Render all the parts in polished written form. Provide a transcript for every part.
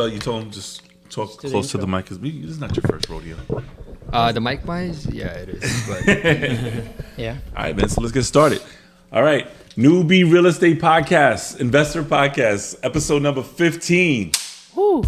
you told him just talk close to the mic because this is not your first rodeo. The mic wise, yeah, it is. But Yeah. All right, man. So let's get started. All right, Newbie Real Estate Podcast, Investor Podcast, episode number 15. Woo.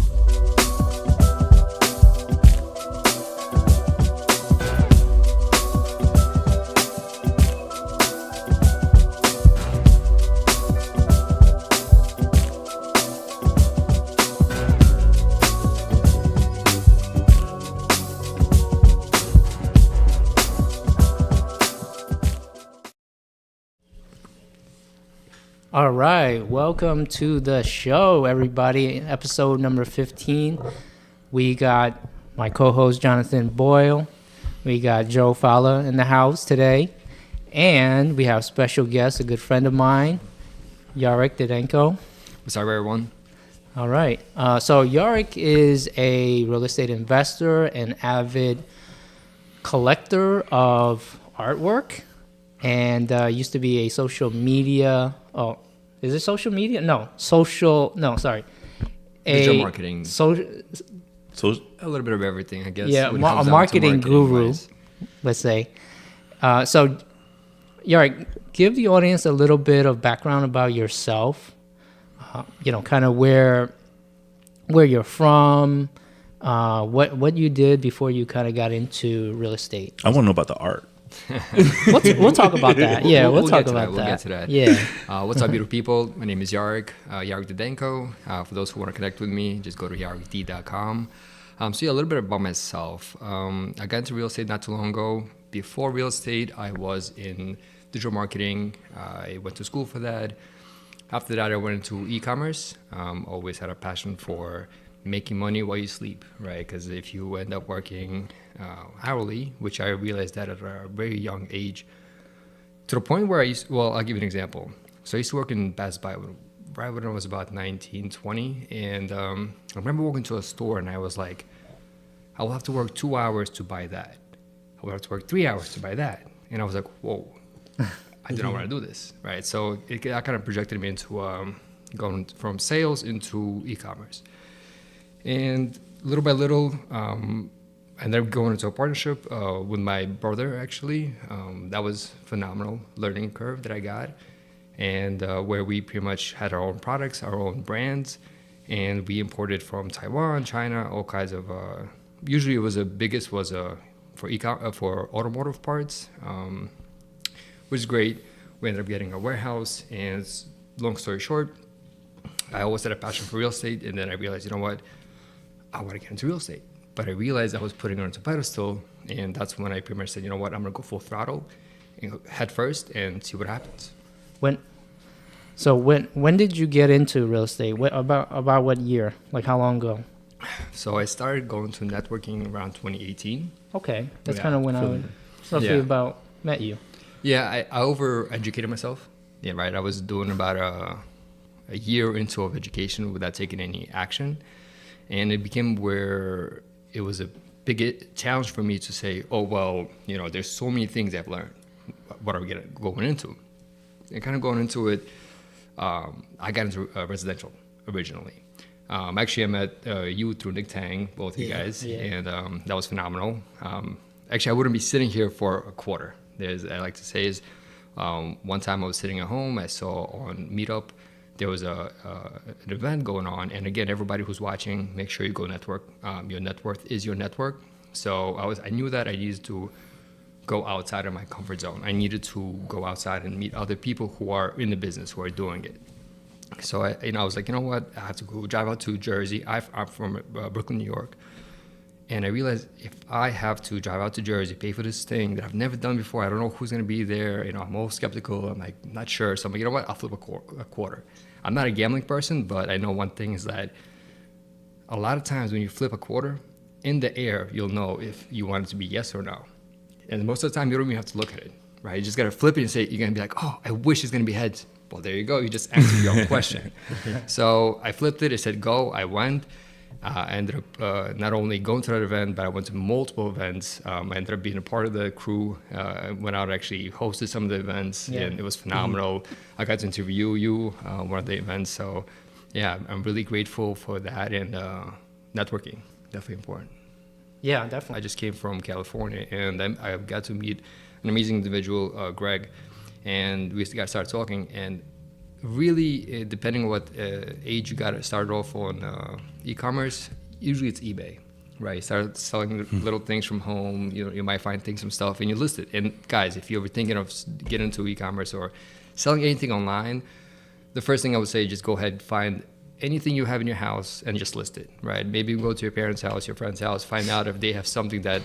All right, welcome to the show, everybody. Episode number 15. We got my co-host Johnathan Boyle. We got Joe Falla in the house today, and we have special guest, a good friend of mine, Yarik Didenko. what's up, everyone? All right, so Yarik is a real estate investor and avid collector of artwork, and used to be a social media. Oh, is it social media? No, sorry. Digital marketing. So A little bit of everything, I guess. Yeah, when it a comes down to marketing guru, wise. let's say. So, Yarik, give the audience a little bit of background about yourself. Kind of where you're from, what you did before you kind of got into real estate. I want to know about the art. We'll talk about that. Yeah, we'll talk about that. We'll get to that. Yeah. What's up, beautiful people? My name is Yarik Didenko. For those who want to connect with me, just go to yarikd.com. A little bit about myself. I got into real estate not too long ago. Before real estate, I was in digital marketing. I went to school for that. After that, I went into e-commerce. Always had a passion for making money while you sleep, right? Because if you end up working hourly, which I realized that at a very young age, to the point where I'll give you an example. So I used to work in Best Buy right when I was about 19, 20. And I remember walking to a store and I was like, I will have to work 2 hours to buy that. I will have to work 3 hours to buy that. And I was like, whoa, I did not want to do this, right? So that kind of projected me into going from sales into e-commerce. And little by little, I ended up going into a partnership with my brother, actually. That was phenomenal learning curve that I got. And where we pretty much had our own products, our own brands, and we imported from Taiwan, China, all kinds of, usually it was the biggest was for automotive parts, which is great. We ended up getting a warehouse, and long story short, I always had a passion for real estate, and then I realized, you know what, I want to get into real estate. But I realized I was putting it onto a pedestal, and that's when I pretty much said, you know what, I'm going to go full throttle and go head first and see what happens. When did you get into real estate? About what year? Like how long ago? So I started going to networking around 2018. Okay, that's Yeah. kind of when I roughly Yeah. about met you. Yeah, I over-educated myself. Yeah, right. I was doing about a year into of education without taking any action. And it became where it was a big challenge for me to say, oh, well, there's so many things I've learned. What are we going into? And kind of going into it, I got into residential originally. Actually, I met you through Nick Tang, both of you guys, and that was phenomenal. Actually, I wouldn't be sitting here for a quarter. I like to say is, one time I was sitting at home, I saw on Meetup, there was an event going on, and again, everybody who's watching, make sure you go network. Your net worth is your network. So I knew that I needed to go outside of my comfort zone. I needed to go outside and meet other people who are in the business, who are doing it. So I was like, you know what? I have to go drive out to Jersey. I'm from Brooklyn, New York. And I realized if I have to drive out to Jersey, pay for this thing that I've never done before, I don't know who's going to be there. I'm all skeptical. I'm like, not sure. So I'm like, you know what? I'll flip a quarter. I'm not a gambling person, but I know one thing is that a lot of times when you flip a quarter, in the air, you'll know if you want it to be yes or no. And most of the time, you don't even have to look at it, right? You just got to flip it and say, you're going to be like, oh, I wish it's going to be heads. Well, there you go. You just answered your own question. So I flipped it. It said go. I went. I ended up not only going to that event, but I went to multiple events. I ended up being a part of the crew. I went out and actually hosted some of the events, and it was phenomenal. I got to interview you one of the events. So yeah, I'm really grateful for that. And networking, definitely important. Yeah, I definitely. just came from California, and I got to meet an amazing individual, Greg, and we got to start talking. And really, depending on what age you got to start off on e-commerce, usually it's eBay, right? You start selling little things from home. You might find things, some stuff, and you list it. And guys, if you're ever thinking of getting into e-commerce or selling anything online, the first thing I would say is just go ahead, find anything you have in your house and just list it, right? Maybe you go to your parents' house, your friend's house, find out if they have something that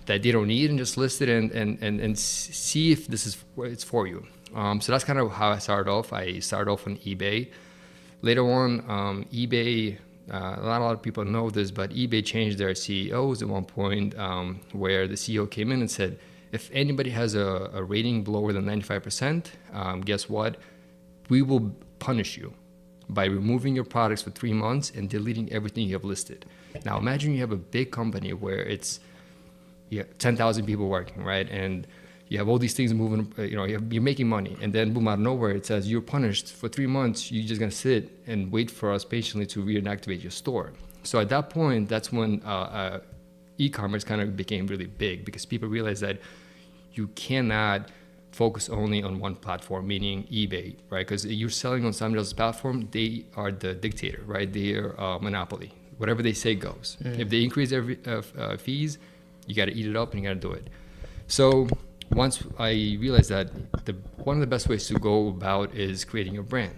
they don't need, and just list it and see if it's for you. So that's kind of how I started off. I started off on eBay. Later on, eBay, not a lot of people know this, but eBay changed their CEOs at one point, where the CEO came in and said, if anybody has a rating below than 95%, guess what? We will punish you by removing your products for 3 months and deleting everything you have listed. Now imagine you have a big company where it's 10,000 people working, right? And you have all these things moving, you're making money, and then boom, out of nowhere, it says you're punished for 3 months. You're just gonna sit and wait for us patiently to reactivate your store. So at that point, that's when e-commerce kind of became really big, because people realized that you cannot focus only on one platform, meaning eBay, right? Because you're selling on somebody else's platform, they are the dictator, right? They're a monopoly. Whatever they say goes. If they increase their fees, you got to eat it up and you got to do it. So once I realized that one of the best ways to go about is creating your brand,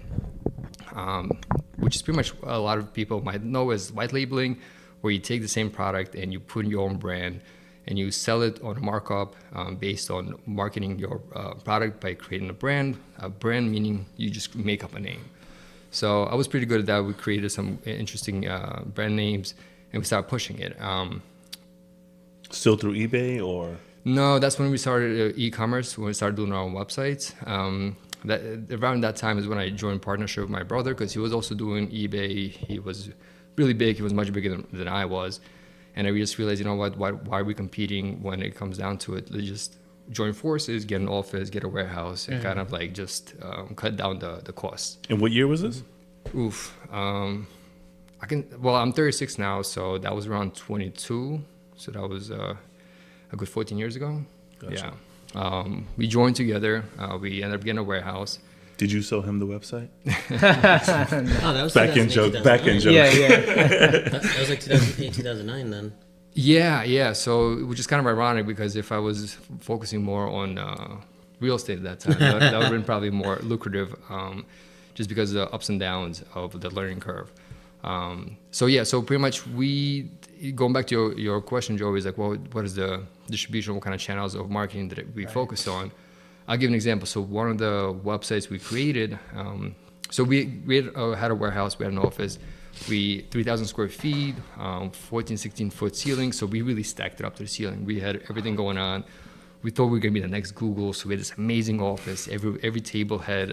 which is pretty much a lot of people might know as white labeling, where you take the same product and you put in your own brand and you sell it on a markup based on marketing your product by creating a brand. A brand meaning you just make up a name. So I was pretty good at that. We created some interesting brand names and we started pushing it. Still through eBay or? No, that's when we started e-commerce, when we started doing our own websites. Around that time is when I joined partnership with my brother, because he was also doing eBay. He was really big. He was much bigger than I was. And I just realized, why are we competing when it comes down to it? Let's just join forces, get an office, get a warehouse, and kind of like just cut down the costs. And what year was this? I'm 36 now, so that was around 22. So that was a good 14 years ago. Gotcha. Yeah. We joined together. We ended up getting a warehouse. Did you sell him the website? Oh, that was Back end joke. Yeah. That was like 2008, 2009 then. Yeah. So, which is kind of ironic, because if I was focusing more on real estate at that time, that would have been probably more lucrative, just because of the ups and downs of the learning curve. So pretty much going back to your question, Joey, is like, well, what is the distribution? What kind of channels of marketing that we focus on? I'll give an example. So one of the websites we created, so we had a warehouse, we had an office, 3,000 square feet, 14, 16 foot ceiling. So we really stacked it up to the ceiling. We had everything going on. We thought we were gonna be the next Google. So we had this amazing office. Every table had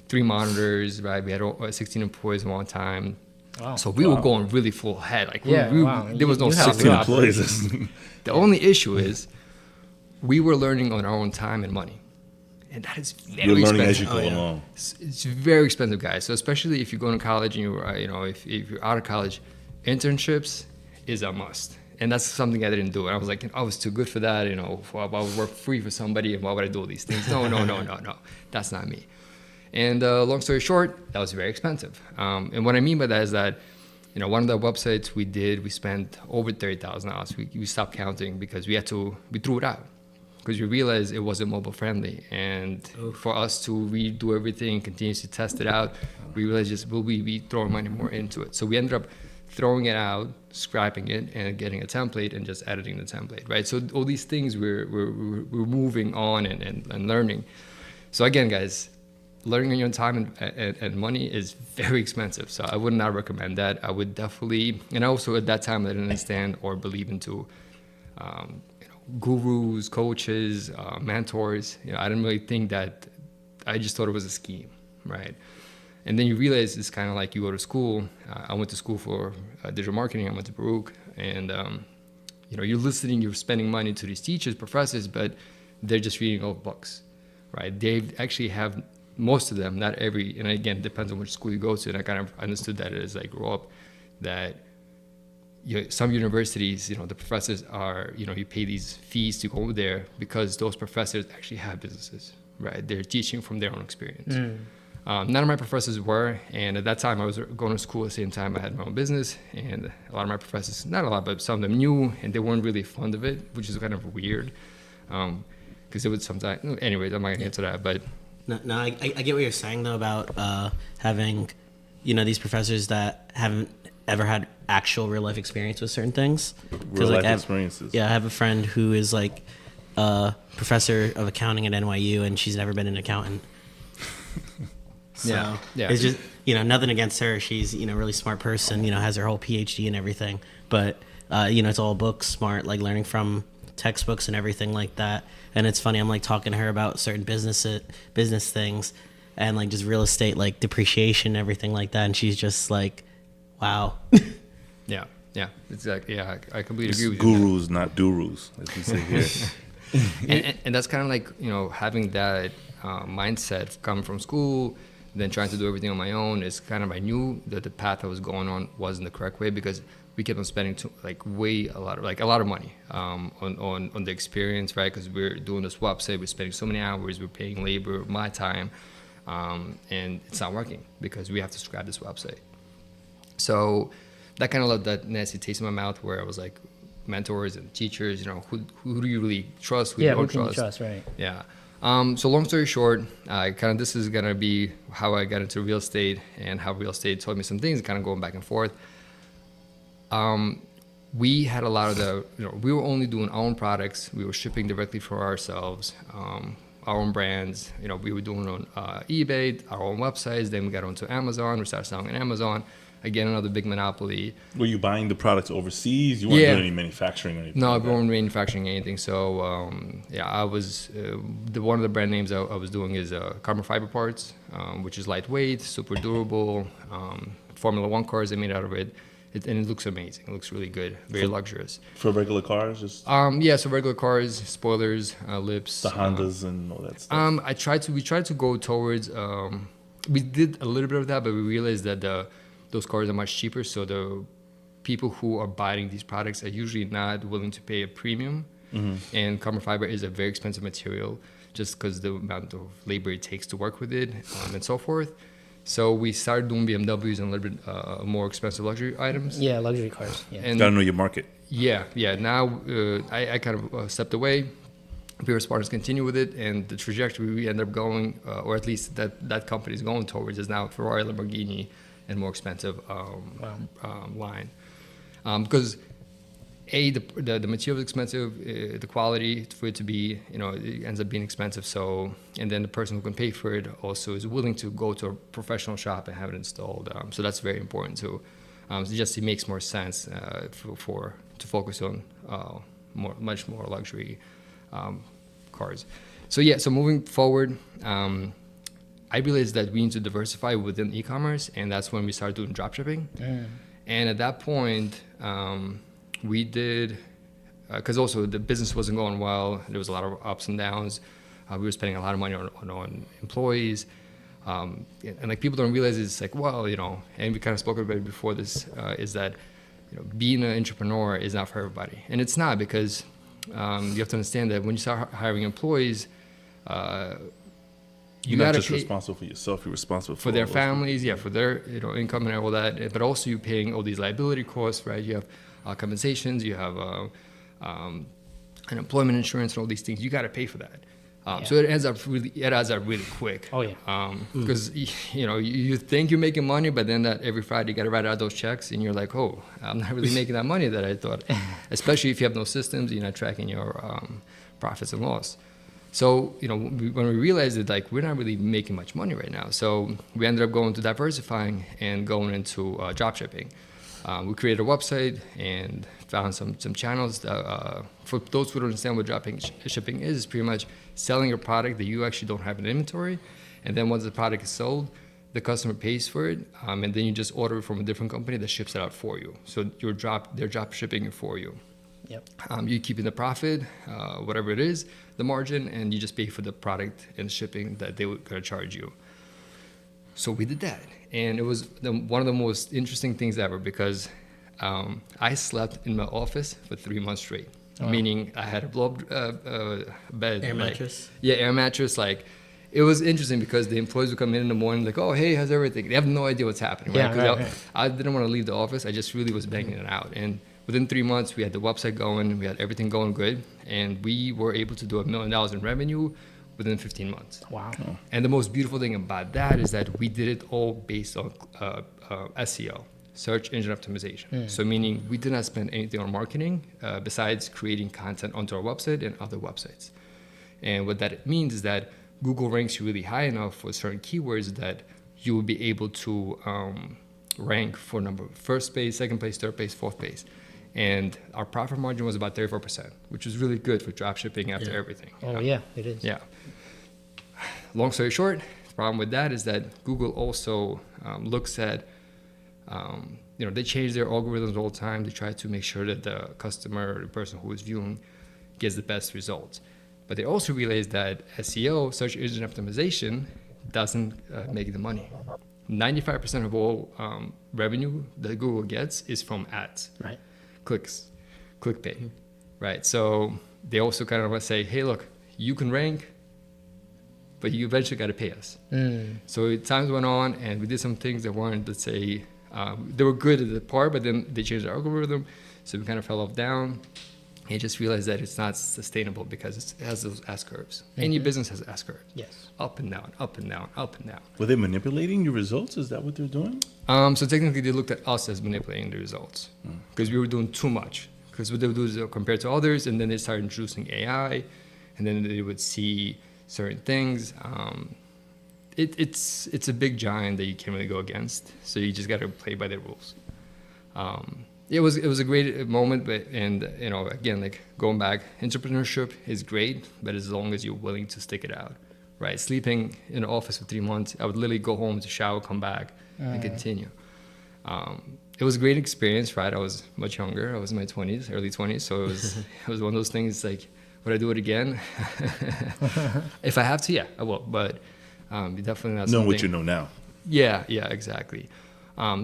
3 monitors, right? We had 16 employees at one time. Wow. So we were going really full head. Like wow. There was no You have 16 real employees. The only issue is we were learning on our own time and money. And that is very You're expensive. learning as you go along. It's very expensive, guys. So especially if you're going to college and if you're out of college, internships is a must. And that's something I didn't do. And I was like, I was too good for that. I would work free for somebody, and why would I do all these things? No. That's not me. And long story short, that was very expensive. And what I mean by that is that, one of the websites we spent over $30,000. We stopped counting because we threw it out, because we realized it wasn't mobile friendly. And for us to redo everything, continuously test it out, we realized will we be throwing money more into it. So we ended up throwing it out, scrapping it, and getting a template and just editing the template, right? So all these things we're moving on and learning. So again, guys, learning on your own time and money is very expensive. So I would not recommend that. I would definitely, and also at that time I didn't understand or believe into gurus, coaches, mentors. I didn't really think that. I just thought it was a scheme, right? And then you realize it's kind of like you go to school. I went to school for digital marketing. I went to Baruch, and you're listening, you're spending money to these teachers, professors, but they're just reading old books, right? They actually have most of them, not every, and again, it depends on which school you go to. And I kind of understood that as I grew up, that some universities, the professors are, you pay these fees to go there because those professors actually have businesses, right? They're teaching from their own experience. None of my professors were, and at that time I was going to school at the same time I had my own business, and a lot of my professors, not a lot, but some of them knew, and they weren't really fond of it, which is kind of weird, because it would sometimes, anyways, I'm not going to answer that, but. No, I get what you're saying though about having, these professors that haven't ever had actual real life experience with certain things. Real life experiences. Yeah, I have a friend who is like a professor of accounting at NYU, and she's never been an accountant. So yeah. It's just, nothing against her. She's, a really smart person, has her whole PhD and everything. But, it's all book smart, like learning from textbooks and everything like that. And it's funny, I'm like talking to her about certain business things and like just real estate, like depreciation and everything like that. And she's just like, wow. Yeah, exactly. Yeah, I completely It's agree with you. gurus, not durus, as we say here. And that's kind of like, having that mindset coming from school, then trying to do everything on my own is kind of, I knew that the path I was going on wasn't the correct way, because we kept on spending a lot of money on the experience, right? Because we're doing this website, we're spending so many hours, we're paying labor, my time, and it's not working because we have to scrap this website. So that kind of left that nasty taste in my mouth, where I was like, mentors and teachers, who do you really trust? Who you don't who can you trust? trust, right? Yeah. So long story short, this is gonna be how I got into real estate and how real estate taught me some things, kind of going back and forth. We had a lot of we were only doing our own products. We were shipping directly for ourselves, our own brands. We were doing on eBay, our own websites. Then we got onto Amazon. We started selling on Amazon. Again, another big monopoly. Were you buying the products overseas? You weren't doing any manufacturing or anything? No, like we weren't manufacturing anything. So, I was, one of the brand names I was doing is carbon fiber parts, which is lightweight, super durable. Formula One cars, they made out of it. And it looks amazing. It looks really good, very luxurious. For regular cars? Just so regular cars, spoilers, lips. the Hondas and all that stuff? We tried to go towards, we did a little bit of that, but we realized that those cars are much cheaper, so the people who are buying these products are usually not willing to pay a premium. And carbon fiber is a very expensive material, just because the amount of labor it takes to work with it, and so forth. So we started doing BMWs and a little bit more expensive luxury items. Yeah, luxury cars. Yeah. And Gotta know your market. Yeah. Now I kind of stepped away. Pure Spartans continue with it, and the trajectory we end up going, or at least that company is going towards, is now Ferrari, Lamborghini, and more expensive line. Because the material is expensive, the quality for it to be, it ends up being expensive. So, and then the person who can pay for it also is willing to go to a professional shop and have it installed. So that's very important too. It makes more sense to focus on much more luxury cars. So moving forward, I realized that we need to diversify within e-commerce, and that's when we started doing dropshipping. And at that point, we did, because also the business wasn't going well. There was a lot of ups and downs. We were spending a lot of money on employees. And like, people don't realize it's like, well, and we kind of spoke about it before this, is that, being an entrepreneur is not for everybody. And it's not, because you have to understand that when you start hiring employees, You're not just responsible for yourself, you're responsible for their families, for their income and all that. But also you're paying all these liability costs, right? You have compensations, you have unemployment insurance, and all these things. You got to pay for that. So it adds up really quick. Oh yeah. Because you think you're making money, but then that every Friday you got to write out those checks, and you're like, oh, I'm not really making that money that I thought. Especially if you have no systems, you're not tracking your profits and loss. So, when we realized that, like, we're not really making much money right now. So we ended up going to diversifying and going into dropshipping. We created a website and found some channels that, for those who don't understand what dropshipping is, it's pretty much selling a product that you actually don't have in inventory. And then once the product is sold, the customer pays for it, and then you just order it from a different company that ships it out for you. So they're drop shipping it for you. Yep. You keep in the profit, whatever it is, the margin, and you just pay for the product and shipping that they were going to charge you. So we did that, and it was one of the most interesting things ever because I slept in my office for 3 months straight. Meaning I had a blow-up bed. Air mattress? Yeah, air mattress. Like, it was interesting because the employees would come in the morning like, oh, hey, how's everything? They have no idea what's happening, right? Because I didn't want to leave the office. I just really was banging it out. And within 3 months, we had the website going. We had everything going good. And we were able to do $1 million in revenue within 15 months. Wow. And the most beautiful thing about that is that we did it all based on SEO. Search engine optimization. So meaning we did not spend anything on marketing besides creating content onto our website and other websites. And what that means is that Google ranks you really high enough for certain keywords that you will be able to rank for first place, second place, third place, fourth place. And our profit margin was about 34%, which was really good for dropshipping after everything. Oh, yeah, it is. Yeah. Long story short, the problem with that is that Google also looks at they change their algorithms all the time. They try to make sure that the customer or the person who is viewing gets the best results. But they also realize that SEO, search engine optimization, doesn't make the money. 95% of all revenue that Google gets is from ads, Right. clicks, clickbait, right? So they also kind of want to say, hey, look, you can rank, but you eventually got to pay us. So times went on, and we did some things that weren't, let's say, they were good at the part, but then they changed the algorithm, so we kind of fell off down and just realized that it's not sustainable because it has those S curves. Any business has S curves. Yes. Up and down, up and down, up and down. Were they manipulating your results? Is that what they're doing? So technically they looked at us as manipulating the results because we were doing too much. Because what they would do is they'll compare to others, and then they started introducing AI, and then they would see certain things. It's a big giant that you can't really go against. So you just got to play by the rules. It was a great moment, but again, like going back, entrepreneurship is great, but as long as you're willing to stick it out, right? Sleeping in the office for 3 months, I would literally go home to shower, come back, and continue. It was a great experience, right? I was much younger. I was in my 20s, early 20s, so it was one of those things like, would I do it again? If I have to, yeah, I will. But definitely not. Knowing what you know now. Yeah, exactly.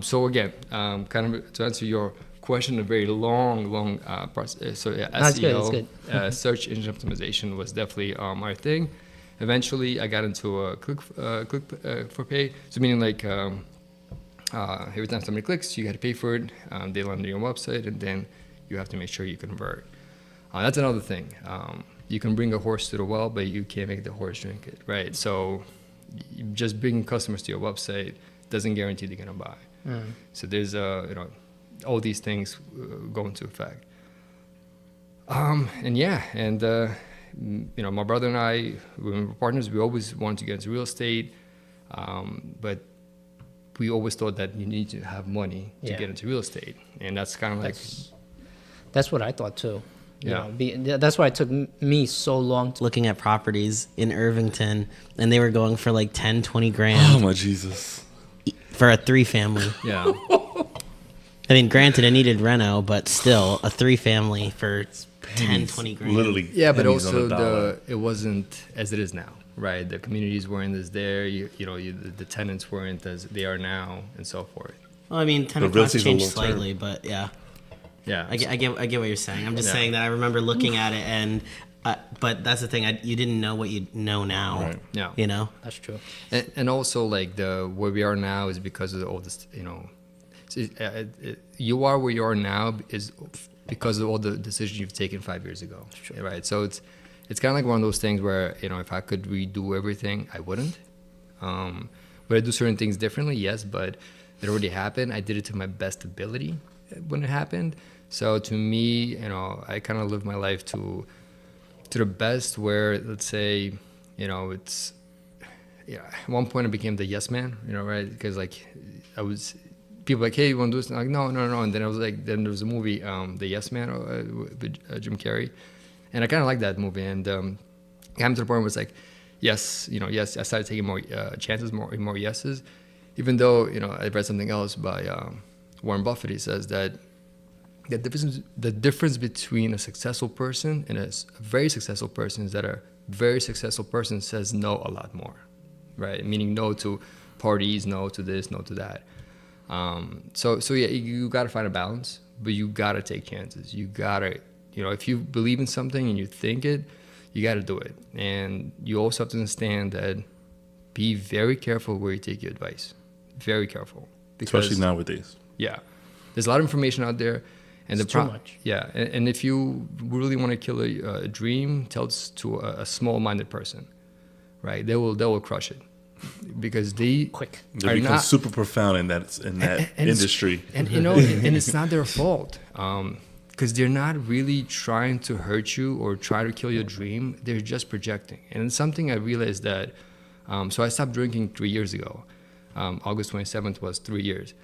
So again, kind of to answer your question, a very long process. So yeah, SEO, search engine optimization was definitely our thing. Eventually, I got into a click for pay. So meaning like every time somebody clicks, you got to pay for it. They land on your website, and then you have to make sure you convert. That's another thing. You can bring a horse to the well, but you can't make the horse drink it, right? So just bringing customers to your website doesn't guarantee they're gonna buy. So there's all these things go into effect. My brother and I, we were partners. We always wanted to get into real estate, but we always thought that you need to have money to get into real estate, and that's kind of like that's what I thought too. Yeah. That's why it took me so long to Looking at properties in Irvington, and they were going for like 10, 20 grand Oh my Jesus. for a 3-family. yeah. I mean, granted, it needed reno, but still, a 3-family for 10, 20 grand. Literally. Yeah, but pennies on also the dollar. it wasn't as it is now, right? The communities weren't as there. The tenants weren't as they are now, and so forth. Well, I mean, tenant real costs estate's a changed little term. slightly, but yeah. Yeah, I get what you're saying. I'm just Yeah. saying that I remember looking at it, and but that's the thing. You didn't know what you know now. Right. Yeah. You know. That's true. And also like where we are now is because of all this. You are where you are now is because of all the decisions you've taken 5 years ago, right? So it's kind of like one of those things where if I could redo everything, I wouldn't. Would I do certain things differently? Yes, but it already happened. I did it to my best ability when it happened. So to me, I kind of live my life to the best. Where let's say, it's at one point I became the yes man, right? Because like I was. People like, hey, you want to do this? I'm like, no. And then I was like, then there was a movie, The Yes Man, with Jim Carrey, and I kind of liked that movie. And came to the point where it was like, yes, yes. I started taking more chances, more yeses, even though I read something else by Warren Buffett. He says that the difference between a successful person and a very successful person is that a very successful person says no a lot more, right? Meaning no to parties, no to this, no to that. So yeah, you got to find a balance, but you got to take chances. You got to, if you believe in something and you think it, you got to do it. And you also have to understand that be very careful where you take your advice. Very careful. Because, especially nowadays. Yeah. There's a lot of information out there. And it's too much. Yeah. And if you really want to kill a dream, tell it to a small-minded person, right? They will crush it. Because they become super profound in that industry. And and it's not their fault. Because they're not really trying to hurt you or try to kill your dream. They're just projecting. And it's something I realized that, so I stopped drinking 3 years ago. August 27th was 3 years.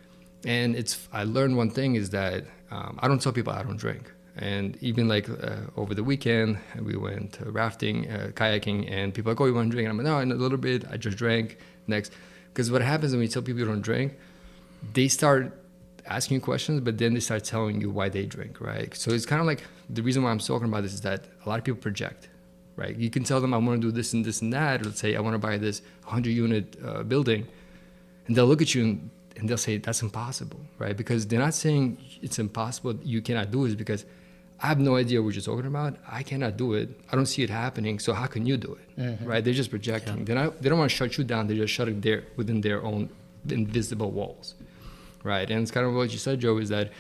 And I learned one thing is that I don't tell people I don't drink. And even like over the weekend, we went rafting, kayaking, and people are like, oh, you want to drink? And I'm like, no, in a little bit, I just drank next. Because what happens when you tell people you don't drink, they start asking you questions, but then they start telling you why they drink, right? So it's kind of like the reason why I'm talking about this is that a lot of people project, right? You can tell them I want to do this and this and that. Let's say I want to buy this 100-unit building, and they'll look at you and they'll say that's impossible, right? Because they're not saying it's impossible, you cannot do it, because I have no idea what you're talking about. I cannot do it. I don't see it happening. So how can you do it, right? They're just projecting. Yeah. They don't want to shut you down. They're just shutting within their own invisible walls. Right, and it's kind of what you said, Joe, is that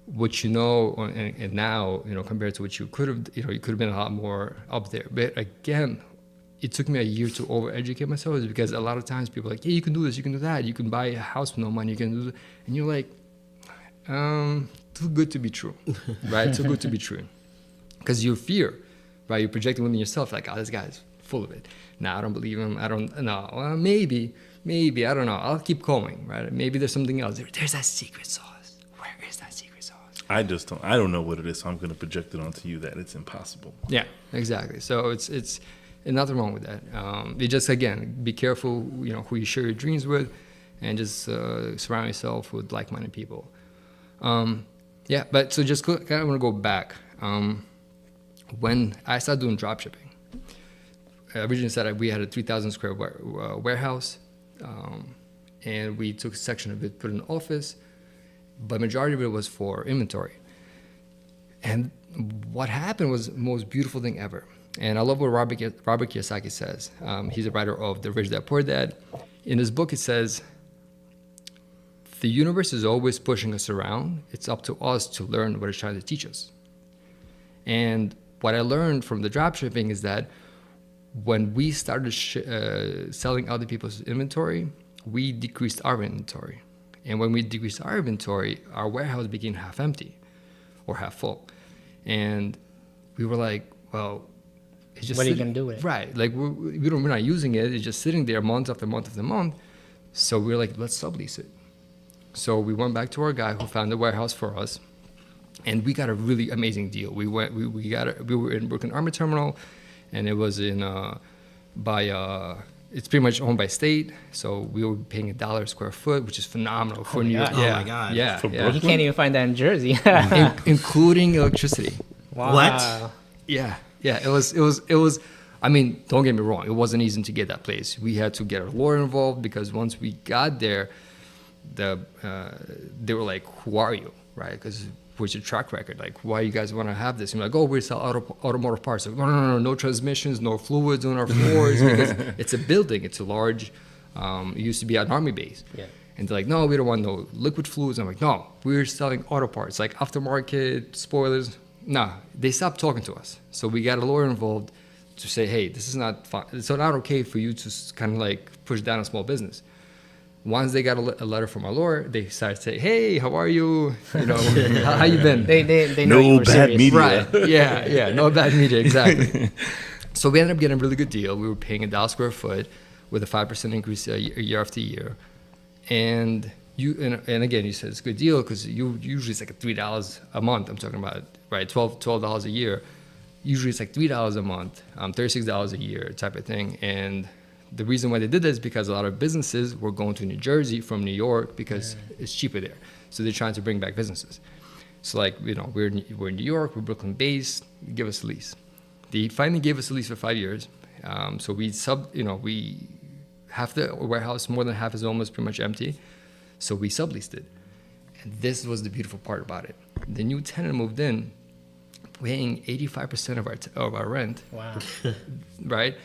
what you know and now, compared to what you could have, you could have been a lot more up there. But again, it took me a year to over-educate myself, is because a lot of times people are like, yeah, you can do this, you can do that, you can buy a house with no money, you can do this. And you're like, too good to be true, right? Too good to be true. Because you fear, right? You're projecting within yourself, like, oh, this guy's full of it. No, I don't believe him. I don't know. Well, maybe, I don't know. I'll keep going, right? Maybe there's something else. There's that secret sauce. Where is that secret sauce? I don't know what it is, so I'm going to project it onto you that it's impossible. Yeah, exactly. So it's nothing wrong with that. You just, again, be careful, who you share your dreams with, and just surround yourself with like-minded people. Yeah, but so just kind of want to go back. When I started doing drop shipping, originally said we had a 3,000 square warehouse, and we took a section of it, put it in an office, but majority of it was for inventory. And what happened was the most beautiful thing ever. And I love what Robert Kiyosaki says. He's a writer of The Rich Dad Poor Dad. In his book, it says, the universe is always pushing us around. It's up to us to learn what it's trying to teach us. And what I learned from the dropshipping is that when we started selling other people's inventory, we decreased our inventory. And when we decreased our inventory, our warehouse became half empty or half full. And we were like, well, it's just what are you going to do with it? Right. Like we're not using it. It's just sitting there month after month after month. So we were like, let's sublease it. So we went back to our guy who found the warehouse for us, and we got a really amazing deal. We were in Brooklyn Army Terminal, and it was in it's pretty much owned by state, so we were paying $1 a square foot, which is phenomenal for New York. Oh my God! Yeah, You can't even find that in Jersey, including electricity. Wow. What? Yeah. It was. I mean, don't get me wrong. It wasn't easy to get that place. We had to get a lawyer involved, because once we got there, they were like, "Who are you?" Right? Because what's your track record? Like, why you guys want to have this? And we're like, oh, we sell automotive parts. Like, no transmissions, no fluids on our floors, because it's a building. It's a large, it used to be an army base. Yeah. And they're like, no, we don't want no liquid fluids. I'm like, no, we're selling auto parts, like aftermarket, spoilers. No, they stopped talking to us. So we got a lawyer involved to say, hey, this is not fine. It's not okay for you to kind of like push down a small business. Once they got a letter from our lawyer, they started to say, hey, how are you? How you been? They know you were bad serious. media. Right. Yeah. No bad media. Exactly. So we ended up getting a really good deal. We were paying $1 a square foot with a 5% increase year after year. And again, you said it's a good deal because usually it's like $3 a month. I'm talking about, right? $12 a year. Usually it's like $3 a month, $36 a year type of thing. And the reason why they did that is because a lot of businesses were going to New Jersey from New York because it's cheaper there. So they're trying to bring back businesses. So like, we're in New York, we're Brooklyn based, give us a lease. They finally gave us a lease for 5 years. So we half the warehouse, more than half is almost pretty much empty. So we subleased it. And this was the beautiful part about it. The new tenant moved in, paying 85% of our rent. Wow. Right?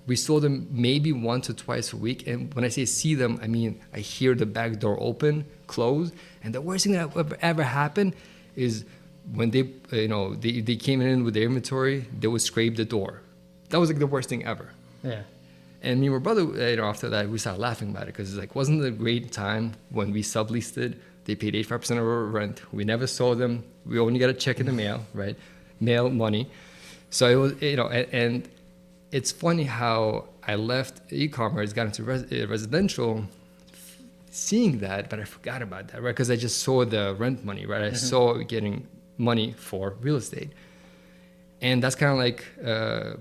We saw them maybe once or twice a week. And when I say see them, I mean, I hear the back door open, close. And the worst thing that ever happened is when they came in with their inventory, they would scrape the door. That was like the worst thing ever. Yeah. And me and my brother, after that, we started laughing about it because it's like, wasn't it a great time when we subleased it? They paid 85% of our rent. We never saw them. We only got a check in the mail, right? Mail money. So it was, and it's funny how I left e-commerce, got into residential, seeing that, but I forgot about that, right? Because I just saw the rent money, right? I saw getting money for real estate. And that's kind of like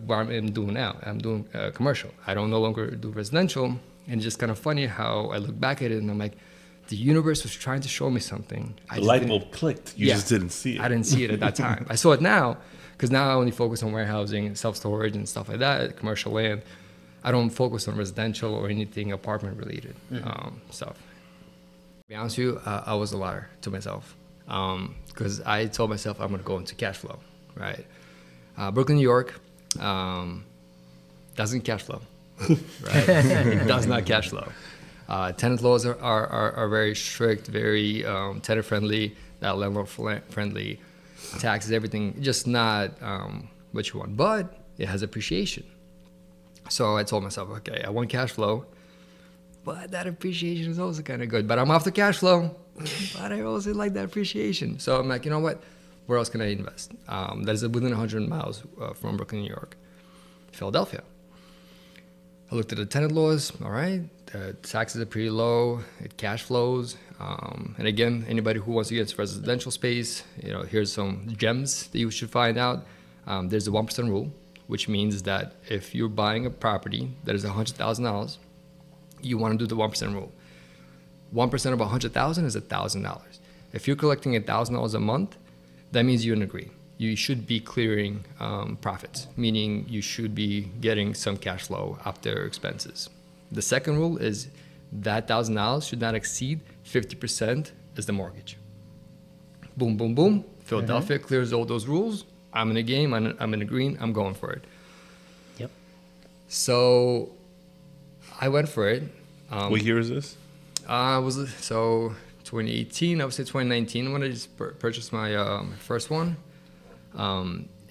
what I'm doing now. I'm doing commercial. I don't no longer do residential. And it's just kind of funny how I look back at it and I'm like, the universe was trying to show me something. The light bulb clicked. You just didn't see it. I didn't see it at that time. I saw it now because now I only focus on warehousing and self-storage and stuff like that, commercial land. I don't focus on residential or anything apartment related stuff. To be honest with you, I was a liar to myself because I told myself I'm going to go into cash flow, right? Brooklyn, New York doesn't cash flow, right? It does not cash flow. Tenant laws are very strict, very tenant friendly, not landlord friendly. Taxes, everything, just not what you want. But it has appreciation. So I told myself, okay, I want cash flow, but that appreciation is also kind of good. But I'm off the cash flow, but I also like that appreciation. So I'm like, you know what? Where else can I invest? That is within 100 miles from Brooklyn, New York. Philadelphia. I looked at the tenant laws. All right, the taxes are pretty low. It cash flows. And again, anybody who wants to get into residential space, here's some gems that you should find out. There's the 1% rule, which means that if you're buying a property that is $100,000, you want to do the 1% rule. 1% of $100,000 is $1,000. If you're collecting $1,000 a month, that means you're in agree. You should be clearing profits, meaning you should be getting some cash flow after expenses. The second rule is that $1,000 should not exceed 50% as the mortgage. Boom, boom, boom. Philadelphia clears all those rules. I'm in the game. I'm in the green. I'm going for it. Yep. So I went for it. What year is this? 2018. I would say 2019 when I just purchased my first one.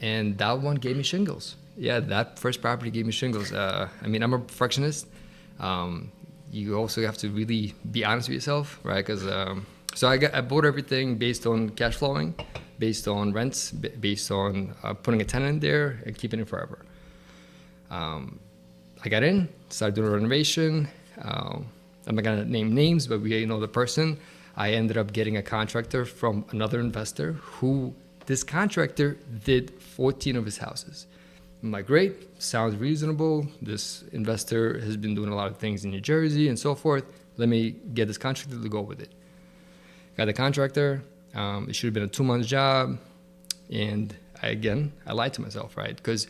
And that one gave me shingles. Yeah, that first property gave me shingles. I'm a perfectionist. You also have to really be honest with yourself, right? Because so I bought everything based on cash flowing, based on rents, based on putting a tenant in there and keeping it forever. I got in, started doing a renovation. I'm not gonna name names, but we know the person. I ended up getting a contractor from another investor who this contractor did 14 of his houses. I'm like, great, sounds reasonable. This investor has been doing a lot of things in New Jersey and so forth. Let me get this contractor to go with it. Got the contractor. It should have been a 2-month job. And I lied to myself, right? Because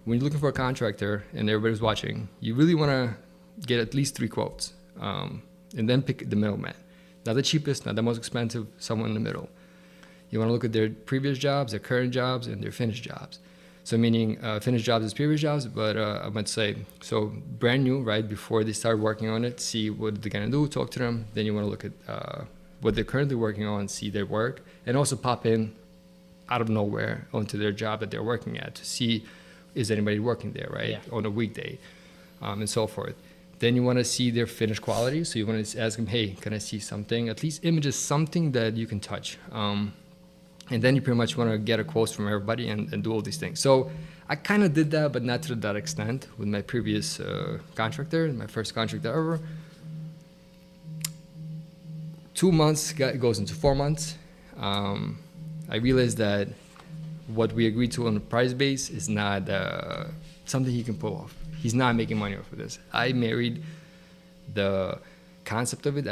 when you're looking for a contractor and everybody's watching, you really want to get at least 3 quotes and then pick the middleman. Not the cheapest, not the most expensive, someone in the middle. You want to look at their previous jobs, their current jobs, and their finished jobs. So meaning finished jobs is previous jobs, but I might say, so brand new, right, before they start working on it, see what they're going to do, talk to them. Then you want to look at what they're currently working on, see their work, and also pop in out of nowhere onto their job that they're working at to see is anybody working there, right, on a weekday, and so forth. Then you want to see their finished quality. So you want to ask them, hey, can I see something, at least images, something that you can touch. And then you pretty much want to get a quote from everybody and do all these things. So I kind of did that, but not to that extent with my previous contractor, my first contractor ever. 2 months goes into 4 months. I realized that what we agreed to on the price base is not something he can pull off. He's not making money off of this. I married the concept of it.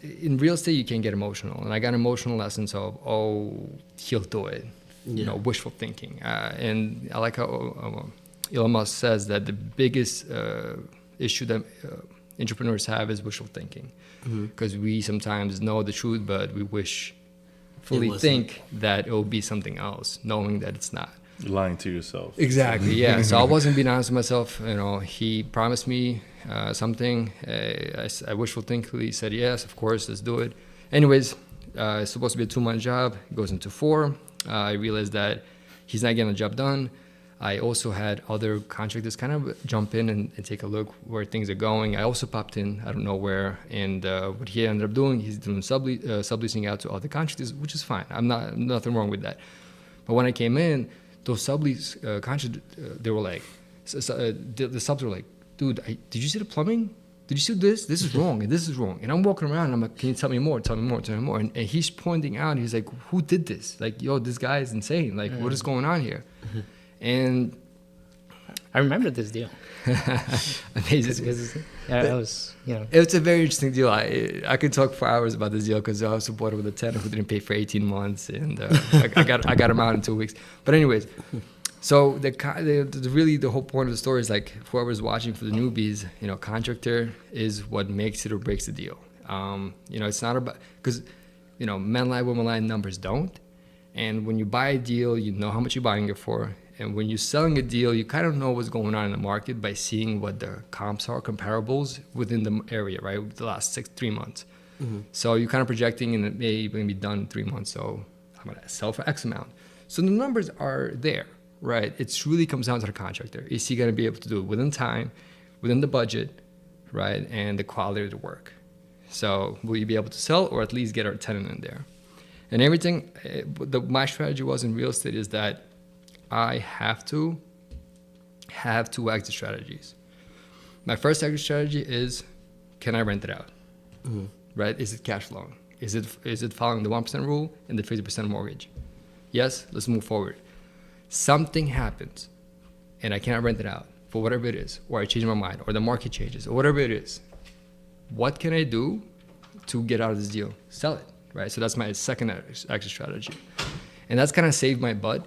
In real estate, you can get emotional. And I got emotional lessons of, he'll do it. Wishful thinking. And I like how Elon Musk says that the biggest issue that entrepreneurs have is wishful thinking, because we sometimes know the truth, but we fully think that it will be something else, knowing that it's not. You're lying to yourself. Exactly, yeah. So I wasn't being honest with myself. He promised me something. I wishful thinkingly said, yes, of course, let's do it. Anyways, it's supposed to be a 2-month job. It goes into 4. I realized that he's not getting the job done. I also had other contractors kind of jump in and take a look where things are going. I also popped in, I don't know where, and what he ended up doing, he's doing subleasing out to other contractors, which is fine. Nothing wrong with that. But when I came in, those sublease contractors, they were like, the subs were like, dude, did you see the plumbing? Did you see this? This is wrong, and this is wrong. And I'm walking around, and I'm like, can you tell me more? Tell me more, tell me more. And he's pointing out, he's like, who did this? Like, yo, this guy is insane. Like, what is going on here? And I remember this deal. Amazing. Yeah, that was, It's a very interesting deal. I could talk for hours about this deal because I was supported with a tenant who didn't pay for 18 months, and I got him out in 2 weeks. But anyways, so the whole point of the story is like whoever's watching for the newbies, contractor is what makes it or breaks the deal. It's not about, because men lie, women lie, numbers don't. And when you buy a deal, you know how much you're buying it for. And when you're selling a deal, you kind of know what's going on in the market by seeing what the comps are, comparables within the area, right? The last 3 months. So you're kind of projecting, and it may be done in 3 months. So I'm going to sell for X amount. So the numbers are there, right? It really comes down to the contractor. Is he going to be able to do it within time, within the budget, right? And the quality of the work. So will you be able to sell, or at least get our tenant in there? And everything, my strategy was in real estate is that I have to have 2 exit strategies. My first exit strategy is, can I rent it out? Right? Is it cash flowing? Is it following the 1% rule and the 50% mortgage? Yes, let's move forward. Something happens and I cannot rent it out for whatever it is, or I change my mind, or the market changes, or whatever it is. What can I do to get out of this deal? Sell it, right? So that's my second exit strategy. And that's kind of saved my butt.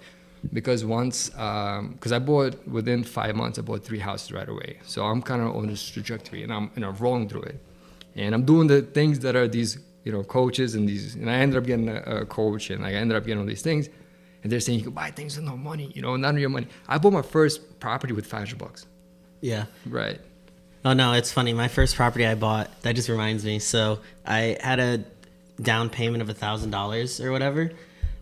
Because once, because I bought, within 5 months, I bought 3 houses right away. So I'm kind of on this trajectory, and I'm rolling through it. And I'm doing the things that are these, coaches and I ended up getting a coach, and I ended up getting all these things. And they're saying, you can buy things with no money, none of your money. I bought my first property with $500. Yeah. Right. Oh, no, it's funny. My first property I bought, that just reminds me. So I had a down payment of $1,000 or whatever.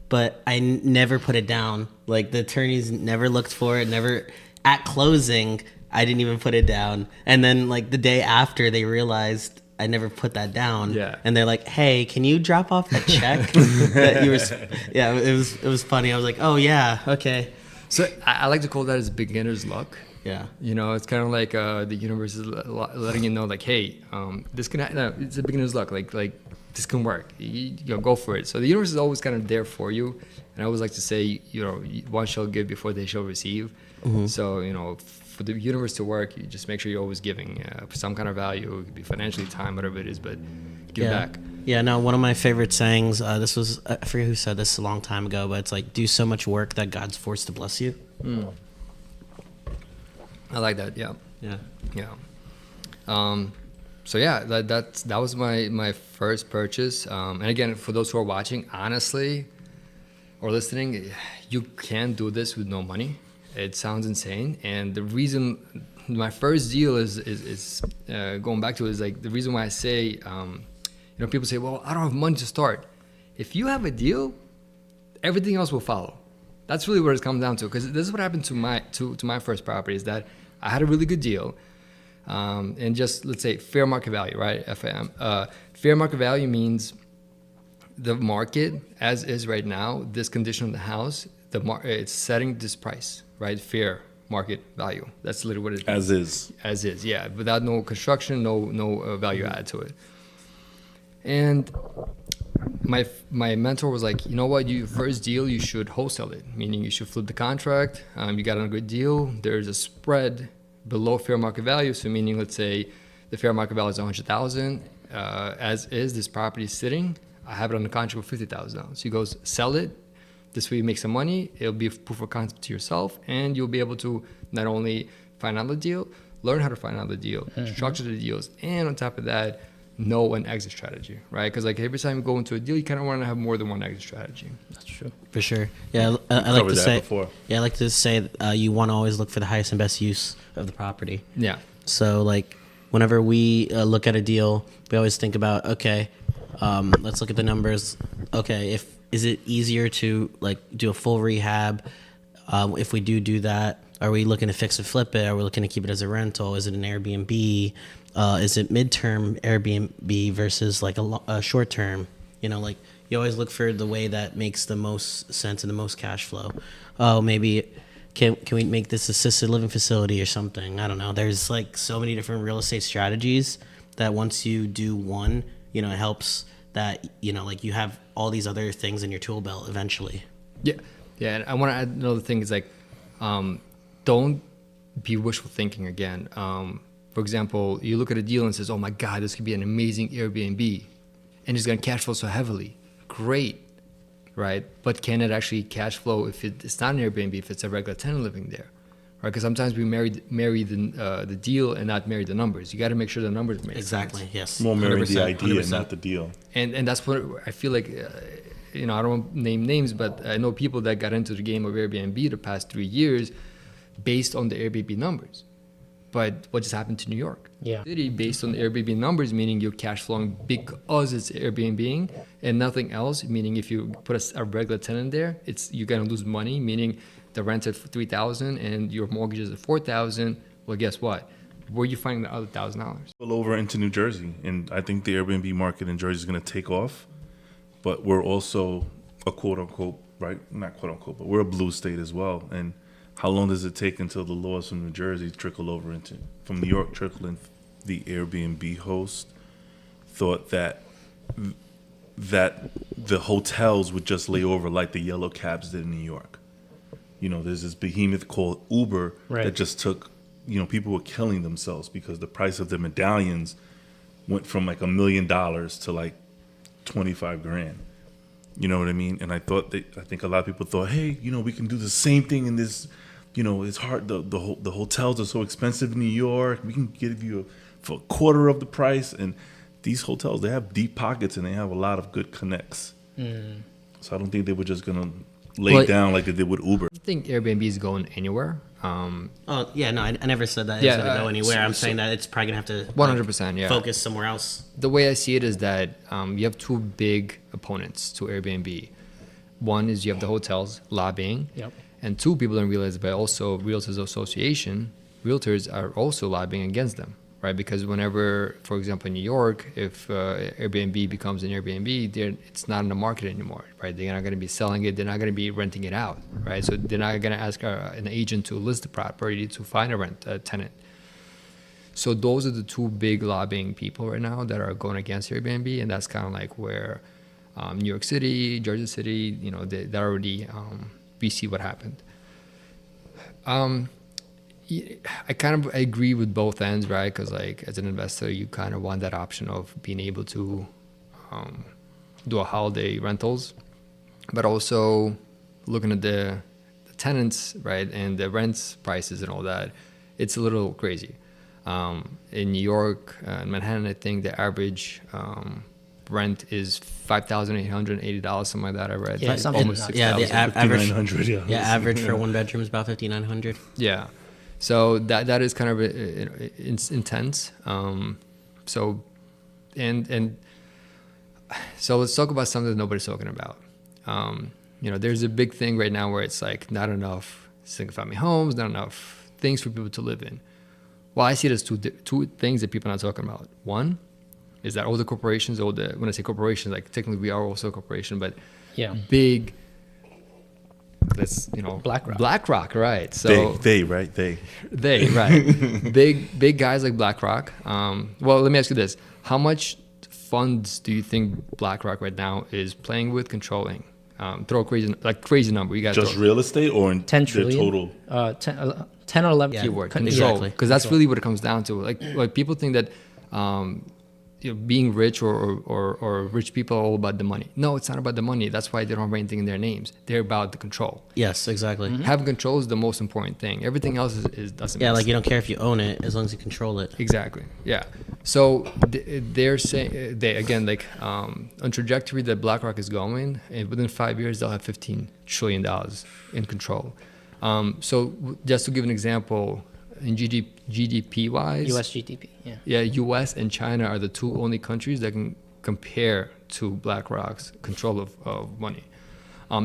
But I never put it down. Like, the attorneys never looked for it. Never, at closing, I didn't even put it down. And then, like, the day after, they realized I never put that down. Yeah. And they're like, "Hey, can you drop off that check that you were?" Yeah, it was funny. I was like, "Oh yeah, okay." So I like to call that as beginner's luck. Yeah. It's kind of like the universe is letting you know, like, hey, this can. It's a beginner's luck. Like this can work. You go for it. So the universe is always kind of there for you. And I always like to say, one shall give before they shall receive. Mm-hmm. So, for the universe to work, you just make sure you're always giving some kind of value. It could be financially, time, whatever it is, but give back. Yeah, no, one of my favorite sayings, this was, I forget who said this a long time ago, but it's like, do so much work that God's forced to bless you. Mm. I like that, yeah. Yeah. Yeah. So yeah, that was my first purchase. And again, for those who are watching, honestly, or listening, you can't do this with no money. It sounds insane. And the reason my first deal is going back to it is like the reason why I say, people say, well, I don't have money to start. If you have a deal, everything else will follow. That's really what it comes down to. Because this is what happened to my first property is that I had a really good deal. And just, let's say, fair market value, right? FM. Fair market value means the market, as is right now, this condition of the house, it's setting this price, right? Fair market value. That's literally what it is. As is, yeah. Without no construction, no value added to it. And my mentor was like, you know what? Your first deal, you should wholesale it, meaning you should flip the contract. You got a good deal. There's a spread below fair market value. So meaning, let's say the fair market value is $100,000. As is, this property is sitting. I have it on the contract for $50,000. So he goes, sell it. This way you make some money. It'll be a proof of concept to yourself, and you'll be able to not only find out the deal, learn how to find out the deal, structure the deals, and on top of that, know an exit strategy, right? Because like every time you go into a deal, you kind of want to have more than one exit strategy. That's true. For sure. Yeah, I like to say. Before. Yeah, I like to say you want to always look for the highest and best use of the property. Yeah. So like whenever we look at a deal, we always think about, okay, let's look at the numbers. Okay, is it easier to like do a full rehab? If we do that, are we looking to fix and flip it? Are we looking to keep it as a rental? Is it an Airbnb? Is it midterm Airbnb versus like a short term? You know, like you always look for the way that makes the most sense and the most cash flow. Oh, maybe can we make this assisted living facility or something? I don't know. There's like so many different real estate strategies that once you do one, you know, it helps that, you know, like you have all these other things in your tool belt eventually. Yeah. Yeah. And I want to add another thing is like, don't be wishful thinking again. For example, you look at a deal and says, oh my God, this could be an amazing Airbnb and it's going to cash flow so heavily. Great. Right. But can it actually cash flow if it's not an Airbnb, if it's a regular tenant living there? Right. Because sometimes we marry the deal and not marry the numbers. You got to make sure the numbers make Exactly. sense. Yes. More marrying the 100%, idea, 100%. not the deal. And that's what I feel like, you know, I don't want to name names, but I know people that got into the game of Airbnb the past 3 years based on the Airbnb numbers. But what just happened to New York? Yeah. City based on the Airbnb numbers, meaning you're cash flowing because it's Airbnb and nothing else, meaning if you put a regular tenant there, you're going to lose money, meaning the rent's at $3,000 and your mortgage is at $4,000. Well, guess what? Where are you finding the other $1,000? Pull over into New Jersey, and I think the Airbnb market in Jersey is going to take off. But we're also a quote unquote, right? Not quote unquote, but we're a blue state as well. And how long does it take until the laws from New Jersey trickle over from New York trickling? The Airbnb host thought that the hotels would just lay over like the yellow cabs did in New York. You know, there's this behemoth called Uber that just took, you know, people were killing themselves because the price of the medallions went from like $1 million to like 25 grand. You know what I mean? And I think a lot of people thought, hey, you know, we can do the same thing in this, you know, it's hard. The hotels are so expensive in New York. We can give you for a quarter of the price. And these hotels, they have deep pockets and they have a lot of good connects. So I don't think they were just going to lay down like they did with Uber. I think Airbnb is going anywhere. Oh, yeah, no, I never said that it's going to go anywhere. I'm saying that it's probably going to have to 100%, yeah. focus somewhere else. The way I see it is that you have two big opponents to Airbnb. One is you have the hotels lobbying. Yep. And two, people don't realize, but also Realtors Association, realtors are also lobbying against them, right? Because whenever, for example, in New York, if Airbnb becomes an Airbnb, it's not in the market anymore, right? They're not going to be selling it. They're not going to be renting it out, right? So they're not going to ask an agent to list the property to find a tenant. So those are the two big lobbying people right now that are going against Airbnb, and that's kind of like where New York City, Jersey City, you know, they already... we see what happened. I kind of agree with both ends, right? Because like as an investor, you kind of want that option of being able to do a holiday rentals, but also looking at the tenants, right, and the rents prices and all that. It's a little crazy. In New York, in Manhattan, I think the average rent is $5,880, something like that. I read. Yeah, something almost like $6,000. Yeah, the average. $5,900, Average for one bedroom is about $5,900. Yeah, so that is kind of intense. So let's talk about something that nobody's talking about. You know, there's a big thing right now where it's like not enough single-family homes, not enough things for people to live in. Well, I see it as two things that people are not talking about. One is that all the corporations, when I say corporations, like technically we are also a corporation, but big, BlackRock, right? So they, right? They, right? big guys like BlackRock. Well, let me ask you this: how much funds do you think BlackRock right now is playing with, controlling? Throw a crazy number. You guys just real estate or in 10 trillion total? 10 or 11 keyword control, control, because that's really what it comes down to. Like people think that being rich or rich people are all about the money. No, it's not about the money. That's why they don't have anything in their names. They're about the control. Yes, exactly. Having control is the most important thing. Everything else is doesn't. Yeah, like you don't care if you own it as long as you control it. Exactly. Yeah. So they're saying on trajectory that BlackRock is going, and within 5 years they'll have $15 trillion in control. So just to give an example, in GDP wise, U.S. GDP. yeah, U.S. and China are the two only countries that can compare to BlackRock's control of money.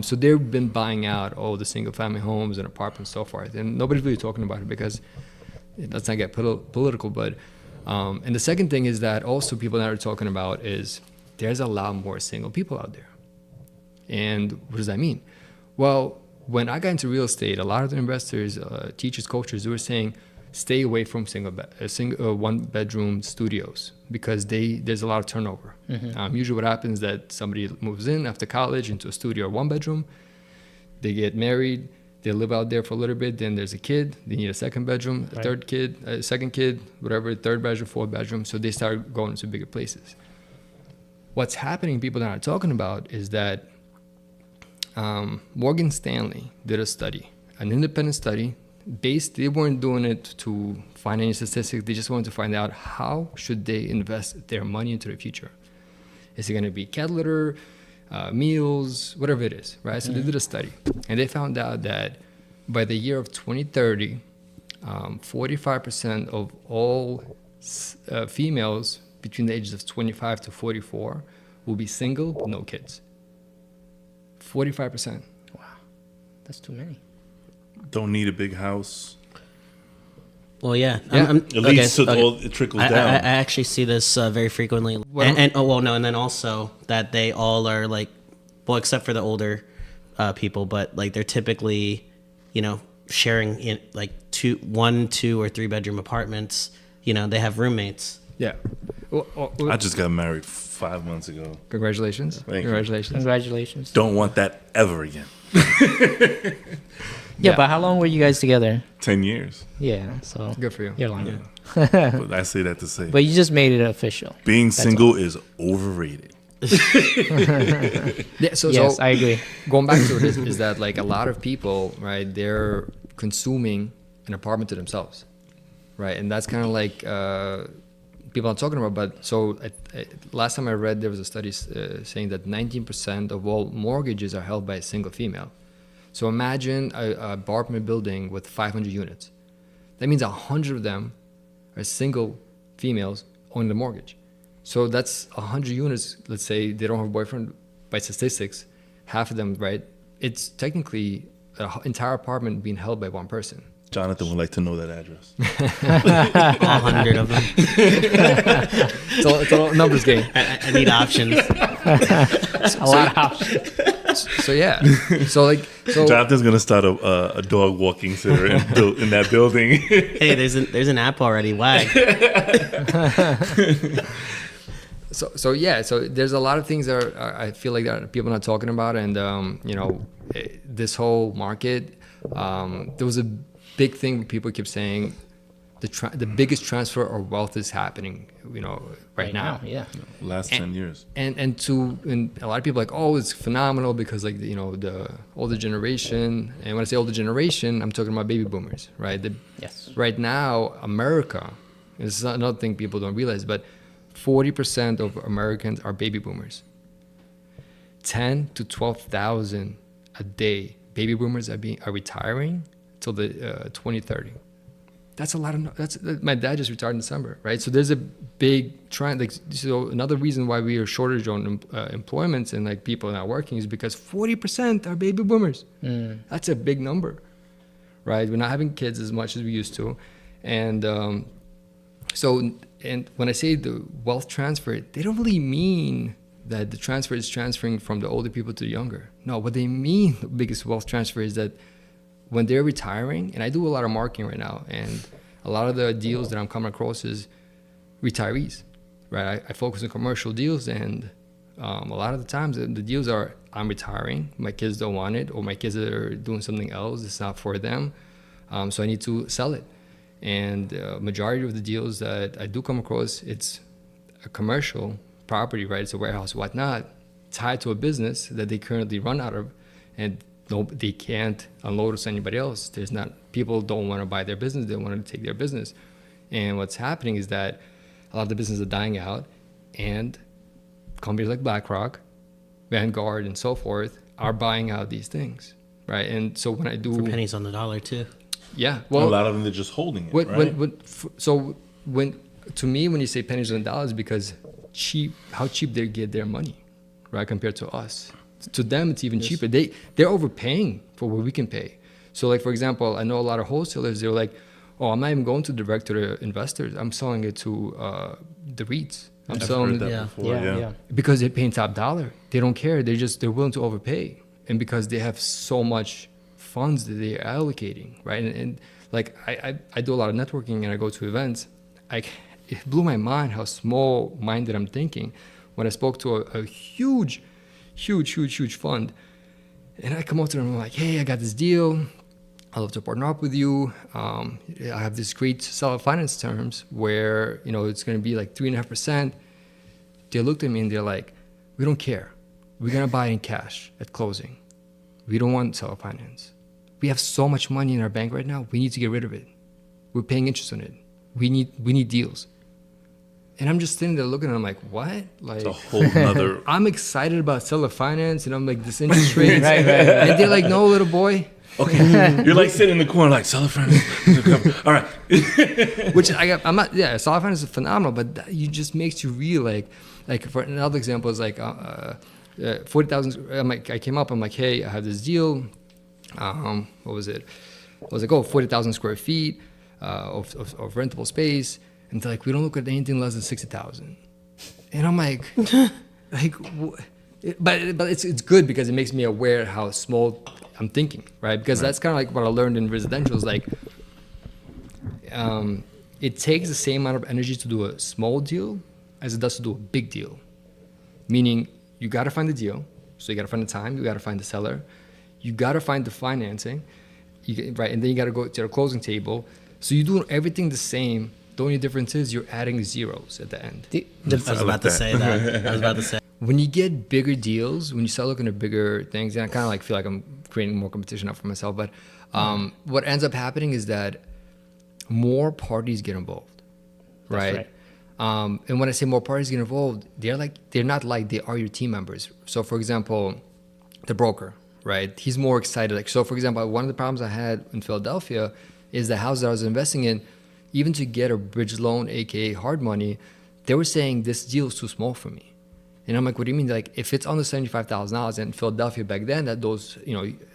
So they've been buying out all the single-family homes and apartments so forth, and nobody's really talking about it because let's not get political. But and the second thing is that also people that are talking about is there's a lot more single people out there. And what does that mean? Well, when I got into real estate, a lot of the investors, teachers, coaches, they were saying, stay away from one-bedroom studios because there's a lot of turnover. Usually what happens is that somebody moves in after college into a studio or one-bedroom, they get married, they live out there for a little bit, then there's a kid, they need a second bedroom, a third kid, a second kid, whatever, third bedroom, fourth bedroom, so they start going to bigger places. What's happening, people that are talking about, is that Morgan Stanley did a study, an independent study. They weren't doing it to find any statistics. They just wanted to find out how should they invest their money into the future. Is it going to be cat litter, meals, whatever it is, right? So they did a study, and they found out that by the year of 2030, 45% of all females between the ages of 25 to 44 will be single with no kids. 45%. Wow, that's too many. Don't need a big house. Well, yeah. At least it trickles down. I actually see this very frequently. And then also that they all are like, well, except for the older people, but like they're typically, sharing in like 1, 2, or 3 bedroom apartments. They have roommates. Yeah. I just got married 5 months ago. Congratulations. Congratulations. Congratulations. Don't want that ever again. Yeah, but how long were you guys together? 10 years. Yeah, so Good for you. you're longer. But I say that to say. But you just made it official. Being single is overrated. Yeah, so I agree. Going back to it is that like a lot of people, right, they're consuming an apartment to themselves, right? And that's kind of like people are talking about. But so last time I read, there was a study saying that 19% of all mortgages are held by a single female. So imagine a apartment building with 500 units. That means 100 of them are single females owning the mortgage. So that's 100 units. Let's say they don't have a boyfriend. By statistics, half of them, right? It's technically an entire apartment being held by one person. Johnathan would like to know that address. 100 of them. It's a numbers game. I need options. A lot of options. So yeah. So Jonathan's gonna start a dog walking sitter in that building. Hey, there's an app already. Wag. So there's a lot of things that I feel like that people are not talking about, and this whole market. There was a big thing people keep saying, the biggest transfer of wealth is happening, right now. Yeah. Last 10 years. And a lot of people are like, oh, it's phenomenal because like the older generation, and when I say older generation, I'm talking about baby boomers, right? Yes. Right now, America, and this is another thing people don't realize, but 40% of Americans are baby boomers. 10 to 12,000 a day baby boomers are retiring till the 2030. That's a lot of. My dad just retired in December, right? So there's a big trend. Like, so another reason why we are shortage on employments and like people not working is because 40% are baby boomers. That's a big number, right? We're not having kids as much as we used to, and and when I say the wealth transfer, they don't really mean that the transfer is transferring from the older people to the younger. No, what they mean, the biggest wealth transfer is that when they're retiring, and I do a lot of marketing right now, and a lot of the deals that I'm coming across is retirees, right? I focus on commercial deals, and a lot of the times the deals are, I'm retiring, my kids don't want it, or my kids are doing something else, it's not for them, so I need to sell it. And majority of the deals that I do come across, it's a commercial property, right? It's a warehouse, whatnot, tied to a business that they currently run out of, and they can't unload it to anybody else. People don't want to buy their business. They want to take their business. And what's happening is that a lot of the businesses are dying out, and companies like BlackRock, Vanguard, and so forth are buying out these things, right? And so when I do... For pennies on the dollar, too. Yeah. Well, a lot of them, they're just holding it, right? To me, when you say pennies on dollars, because how cheap they get their money, right, compared to us. To them, it's even cheaper. They're overpaying for what we can pay. So, like, for example, I know a lot of wholesalers, they're like, oh, I'm not even going to direct to the investors. I'm selling it to the REITs. I'm selling it before, because they're paying top dollar. They don't care. They're willing to overpay. And because they have so much funds that they're allocating, right? And like, I do a lot of networking and I go to events. It blew my mind how small-minded I'm thinking when I spoke to a huge fund. And I come up to them and I'm like, hey, I got this deal. I'd love to partner up with you. I have this great seller finance terms where, it's going to be like 3.5%. They looked at me and they're like, we don't care. We're going to buy it in cash at closing. We don't want seller finance. We have so much money in our bank right now. We need to get rid of it. We're paying interest on it. We need deals. And I'm just sitting there looking and I'm like, what? Like, it's a whole nother... I'm excited about seller finance and I'm like, this interest rate. right. And they're like, no, little boy. Okay. You're like sitting in the corner like, seller finance. All right. Which seller finance is phenomenal, but that just makes you real. Like for another example is like 40,000. I came up, I'm like, hey, I have this deal. What was it? I was like, 40,000 square feet of rentable space. And they're like, we don't look at anything less than 60,000. And I'm like, but it's good because it makes me aware how small I'm thinking, right? Because that's kind of like what I learned in residential is like, it takes the same amount of energy to do a small deal as it does to do a big deal. Meaning you got to find the deal. So you got to find the time, you got to find the seller, you got to find the financing, right? And then you got to go to the closing table. So you're doing everything the same. The only difference is you're adding zeros at the end. I was about to say that. When you get bigger deals, when you start looking at bigger things, and I kind of like feel like I'm creating more competition out for myself, but what ends up happening is that more parties get involved, right? And when I say more parties get involved, they're not like they are your team members. So for example, the broker, right? He's more excited. Like, so for example, one of the problems I had in Philadelphia is the house that I was investing in, even to get a bridge loan, aka hard money, they were saying this deal is too small for me. And I'm like, what do you mean? Like, if it's under $75,000 in Philadelphia back then, that those,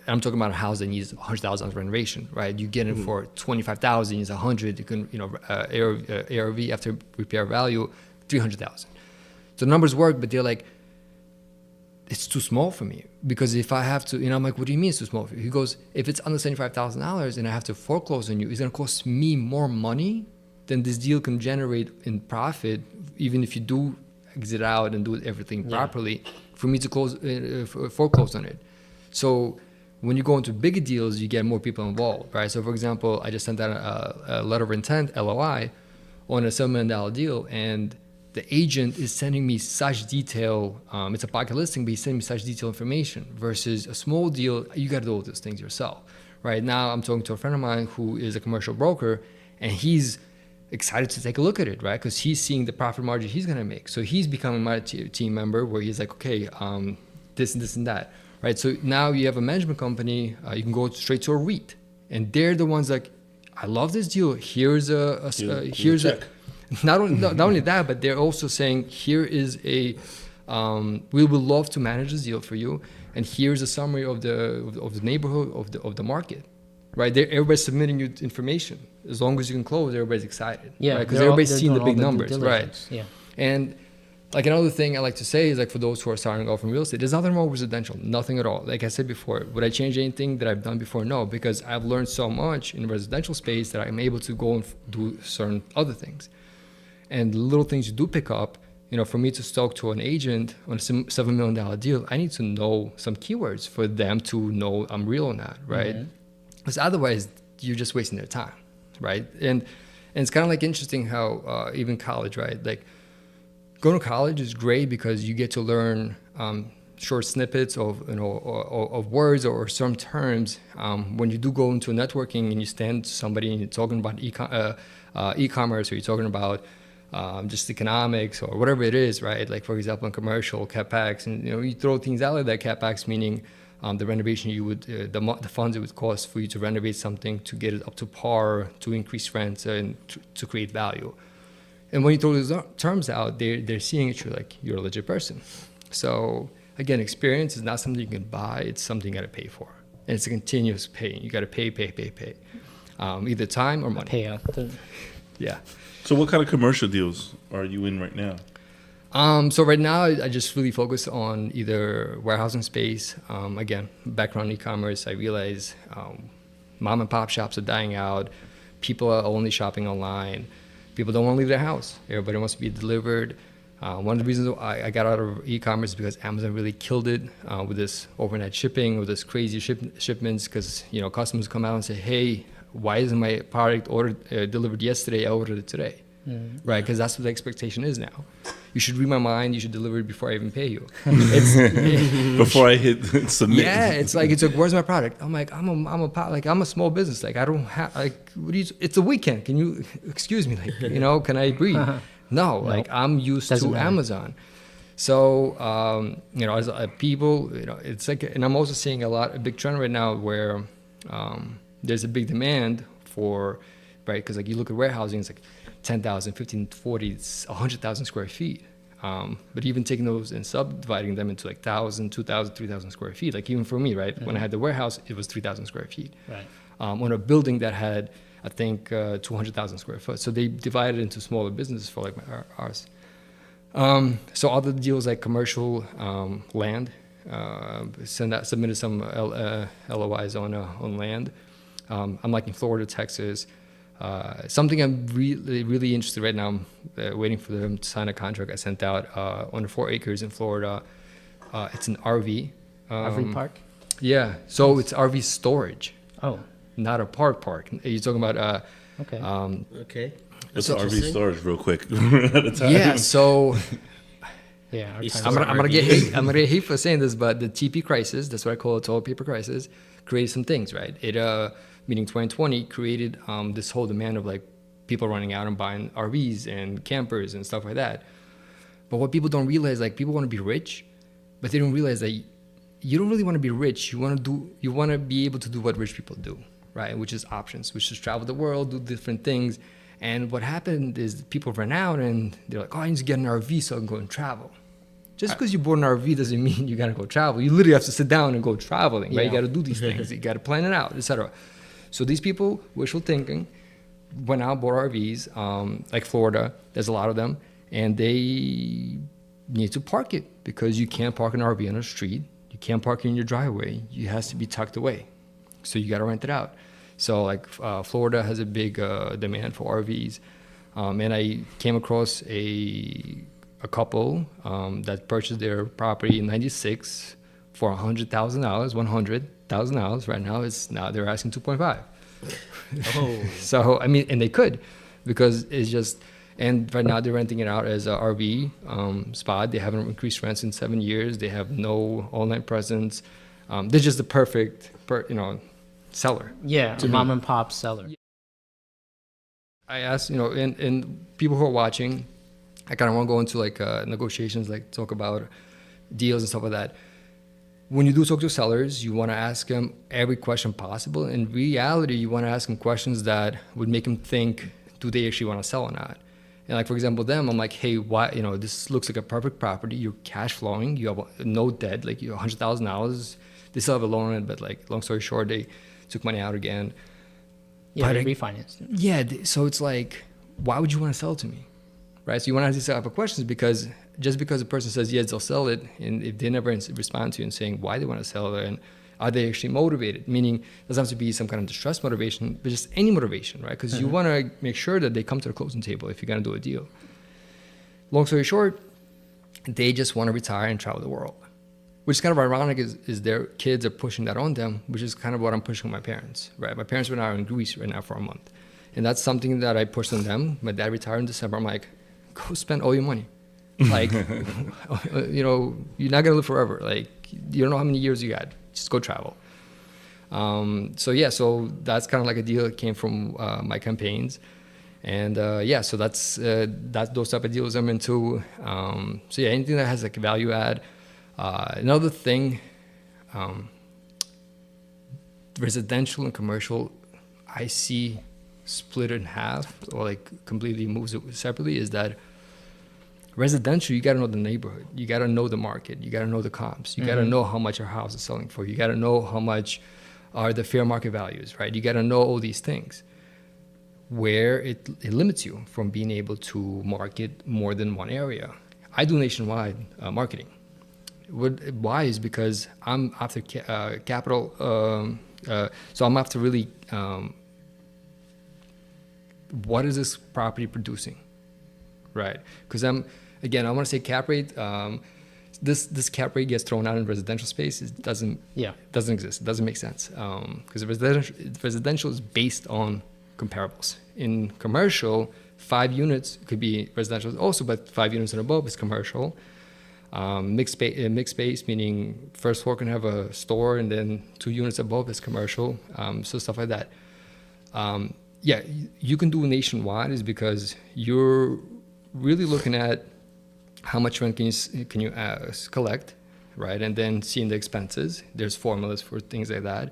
I'm talking about a house that needs $100,000 renovation, right? You get it for $25,000, it's $100,000. You can, ARV after repair value, $300,000. So the numbers work, but they're like, it's too small for me because if I have to, I'm like, what do you mean it's too small for you? He goes, if it's under $75,000 and I have to foreclose on you, it's going to cost me more money than this deal can generate in profit, even if you do exit out and do everything properly for me to foreclose on it. So when you go into bigger deals, you get more people involved, right? So for example, I just sent out a letter of intent, LOI, on a $7 million deal, and the agent is sending me such detail. It's a pocket listing, but he's sending me such detailed information versus a small deal. You got to do all those things yourself. Right now, I'm talking to a friend of mine who is a commercial broker, and he's excited to take a look at it, right? Because he's seeing the profit margin he's going to make. So he's becoming my team member where he's like, okay, this and this and that, right? So now you have a management company, you can go straight to a REIT. And they're the ones like, I love this deal. Here's here's a not only that, but they're also saying, here is we would love to manage this deal for you. And here's a summary of the neighborhood, of the market. Right, everybody's submitting you information. As long as you can close, everybody's excited. Yeah, because right? Everybody's seeing the big numbers, right? Yeah. And like another thing I like to say is like for those who are starting off in real estate, there's nothing wrong with residential, nothing at all. Like I said before, would I change anything that I've done before? No, because I've learned so much in the residential space that I'm able to go and do certain other things. And the little things you do pick up, for me to talk to an agent on a $7 million deal, I need to know some keywords for them to know I'm real or not, right? Mm-hmm. Because otherwise, you're just wasting their time, right? And it's kind of like interesting how even college, right? Like going to college is great because you get to learn short snippets of of words or some terms. When you do go into networking and you stand to somebody and you're talking about e-commerce, or you're talking about just economics or whatever it is, right? Like, for example, in commercial, CapEx, and you throw things out like that. CapEx meaning the renovation you would, the funds it would cost for you to renovate something, to get it up to par, to increase rents, and to create value. And when you throw those terms out, they're seeing it like you're a legit person. So again, experience is not something you can buy; it's something you got to pay for, and it's a continuous pay. You got to pay, either time or money. Payout. Yeah. So what kind of commercial deals are you in right now? So right now, I just really focus on either warehousing space. Again, background e-commerce. I realize mom and pop shops are dying out. People are only shopping online. People don't want to leave their house. Everybody wants to be delivered. One of the reasons I got out of e-commerce is because Amazon really killed it with this overnight shipping, with this crazy shipments. Because customers come out and say, "Hey, why isn't my product delivered yesterday? I ordered it today." Right? Because that's what the expectation is now. You should read my mind. You should deliver it before I even pay you. Before I hit submit. Yeah, it's like where's my product? I'm like, I'm a small business. Like, I don't have it's a weekend. Can you excuse me? Like, can I breathe? No, like I'm used to Amazon. So as people, it's like, and I'm also seeing a big trend right now where there's a big demand for, right? Because like you look at warehousing, it's like 10,000, 15, 40, 100,000 square feet. But even taking those and subdividing them into like 1,000, 2,000, 3,000 square feet, like even for me, right? When I had the warehouse, it was 3,000 square feet. Right. On a building that had, I think, 200,000 square foot. So they divided into smaller businesses for like ours. So other deals like commercial land, submitted some LOIs on land. I'm like in Florida, Texas. Something I'm really interested right now. I'm waiting for them to sign a contract. I sent out on 4 acres in Florida. It's an RV. RV park? Yeah. So it's RV storage. Oh. Not a park. You're talking about... okay. Okay. It's RV storage real quick. At a time. Yeah, so... Yeah, I'm gonna get hate. I'm gonna get hate for saying this, but the TP crisis, that's what I call it, toilet paper crisis, created some things, right? It meaning 2020 created this whole demand of like people running out and buying RVs and campers and stuff like that. But what people don't realize, like people want to be rich, but they don't realize that you don't really want to be rich. You want to be able to do what rich people do, right? Which is options, which is travel the world, do different things. And what happened is people ran out and they're like, "Oh, I need to get an RV so I can go and travel." Just because you bought an RV doesn't mean you gotta go travel. You literally have to sit down and go traveling, right? You gotta do these things. You gotta plan it out, etc. So these people, wishful thinking, went out, bought RVs, like Florida, there's a lot of them, and they need to park it because you can't park an RV on the street. You can't park it in your driveway. It has to be tucked away. So you gotta rent it out. So like Florida has a big demand for RVs. And I came across a couple that purchased their property in '96 for $100,000, $100,000. Right now they're asking 2.5. Oh. So I mean, and they could, because it's just, and right now they're renting it out as a RV spot. They haven't increased rents in 7 years. They have no online presence. They're just the perfect, seller. Yeah, mom and pop seller. I asked, and people who are watching, I kind of want to go into like negotiations, like talk about deals and stuff like that. When you do talk to sellers, you want to ask them every question possible. In reality, you want to ask them questions that would make them think, do they actually want to sell or not? And like, for example, them, I'm like, hey, why, this looks like a perfect property. You're cash flowing. You have no debt, like you have $100,000. They still have a loan on it, but like, long story short, they took money out again. Yeah, they refinanced it. Yeah, so it's like, why would you want to sell it to me? Right? So you want to ask these type of questions, because just because a person says yes, they'll sell it, and if they never respond to you and saying why they want to sell it, and are they actually motivated? Meaning, it doesn't have to be some kind of distress motivation, but just any motivation, right? Because you want to make sure that they come to the closing table if you're going to do a deal. Long story short, they just want to retire and travel the world, which is kind of ironic. Is their kids are pushing that on them, which is kind of what I'm pushing on my parents, right? My parents are in Greece right now for a month, and that's something that I pushed on them. My dad retired in December. I'm like, go spend all your money. Like, you know, you're not gonna live forever. Like, you don't know how many years you got. Just go travel. So that's kind of like a deal that came from my campaigns, and so that's those type of deals I'm into. So yeah, anything that has like a value add. Another thing, residential and commercial, I see split in half or like completely moves it separately. Is that residential, you got to know the neighborhood, you got to know the market, you got to know the comps, you got to know how much a house is selling for, you got to know how much are the fair market values, right? You got to know all these things. Where it limits you from being able to market more than one area. I do nationwide marketing. Why is because I'm after capital, so I'm after really what is this property producing, right? Because I want to say cap rate. This cap rate gets thrown out in residential space. It doesn't exist. It doesn't make sense because residential is based on comparables. In commercial, 5 units could be residential also, but 5 units and above is commercial. Mixed space, meaning first floor can have a store and then 2 units above is commercial. So stuff like that. You can do nationwide is because you're really looking at how much rent can you collect, right? And then seeing the expenses. There's formulas for things like that.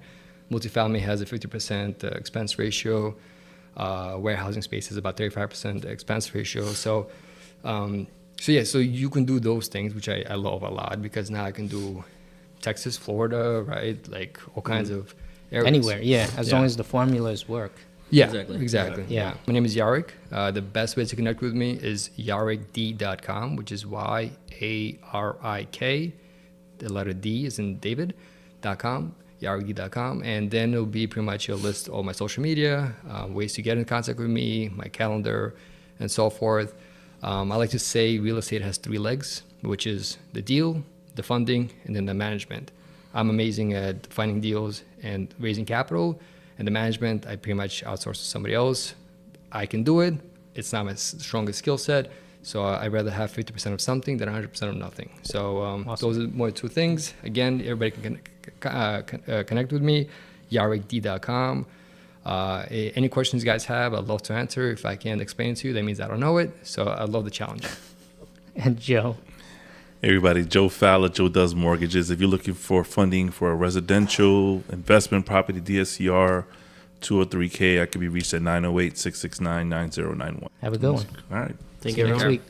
Multifamily has a 50% expense ratio. Warehousing space is about 35% expense ratio. So you can do those things, which I love a lot because now I can do Texas, Florida, right? Like all kinds of areas. Anywhere, as long as the formulas work. Yeah, exactly. Yeah. My name is Yarik. The best way to connect with me is yarikd.com, which is YARIK. The letter D is in David.com. yarikd.com, and then it'll be pretty much a list of all my social media, ways to get in contact with me, my calendar, and so forth. I like to say real estate has 3 legs, which is the deal, the funding, and then the management. I'm amazing at finding deals and raising capital, and the management I pretty much outsource to somebody else. I can do it. It's not my strongest skill set, so I'd rather have 50% of something than 100% of nothing. So awesome. Those are more 2 things. Again, everybody can connect with me, yarikd.com. Any questions you guys have, I'd love to answer. If I can't explain it to you, that means I don't know it. So I love the challenge. And Joe. Hey everybody, Joe Falla. Joe does mortgages. If you're looking for funding for a residential investment property, DSCR, 203K, I can be reached at 908-669-9091. Have a good one. All right. Thank you, everyone. Next week.